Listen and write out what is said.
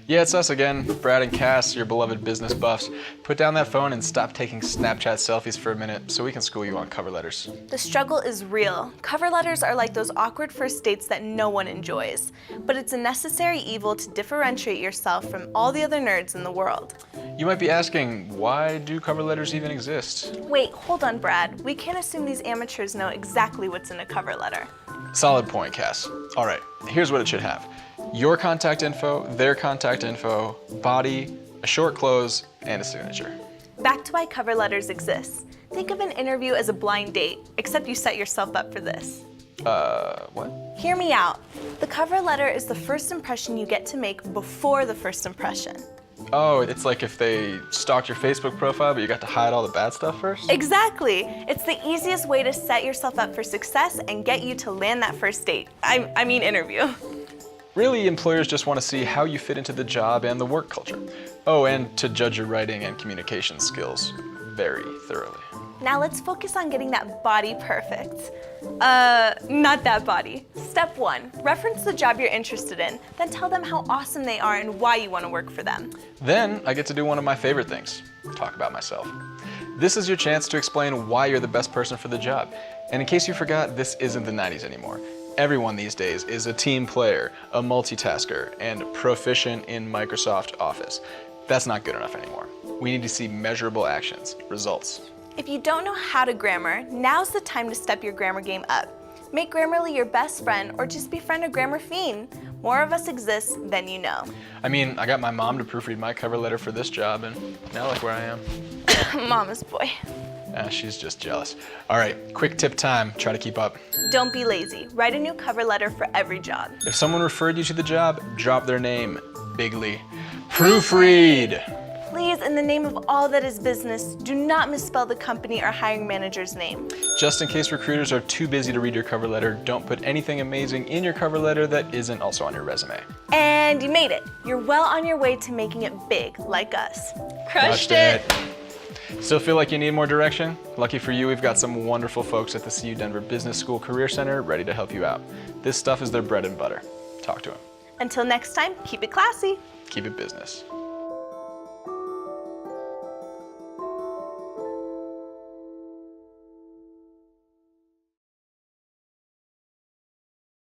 Yeah, it's us again, Brad and Cass, your beloved business buffs. Put down that phone and stop taking Snapchat selfies for a minute so we can school you on cover letters. The struggle is real. Cover letters are like those awkward first dates that no one enjoys. But it's a necessary evil to differentiate yourself from all the other nerds in the world. You might be asking, why do cover letters even exist? Wait, hold on, Brad. We can't assume these amateurs know exactly what's in a cover letter. Solid point, Cass. All right, here's what it should have. Your contact info, their contact info, body, a short close, and a signature. Back to why cover letters exist. Think of an interview as a blind date, except you set yourself up for this. What? Hear me out. The cover letter is the first impression you get to make before the first impression. Oh, it's like if they stalked your Facebook profile, but you got to hide all the bad stuff first? Exactly. It's the easiest way to set yourself up for success and get you to land that first date. I mean interview. Really, employers just want to see how you fit into the job and the work culture. Oh, and to judge your writing and communication skills very thoroughly. Now let's focus on getting that body perfect. Not that body. Step 1, reference the job you're interested in, then tell them how awesome they are and why you want to work for them. Then I get to do one of my favorite things, talk about myself. This is your chance to explain why you're the best person for the job. And in case you forgot, this isn't the 90s anymore. Everyone these days is a team player, a multitasker, and proficient in Microsoft Office. That's not good enough anymore. We need to see measurable actions, results. If you don't know how to grammar, now's the time to step your grammar game up. Make Grammarly your best friend or just befriend a grammar fiend. More of us exist than you know. I mean, I got my mom to proofread my cover letter for this job, and now look where I am. Mama's boy. She's just jealous. All right, quick tip time, try to keep up. Don't be lazy. Write a new cover letter for every job. If someone referred you to the job, drop their name bigly. Proofread! Please, in the name of all that is business, do not misspell the company or hiring manager's name. Just in case recruiters are too busy to read your cover letter, don't put anything amazing in your cover letter that isn't also on your resume. And you made it. You're well on your way to making it big, like us. Crushed it! Still feel like you need more direction? Lucky for you, we've got some wonderful folks at the CU Denver Business School Career Center ready to help you out. This stuff is their bread and butter. Talk to them. Until next time, keep it classy. Keep it business.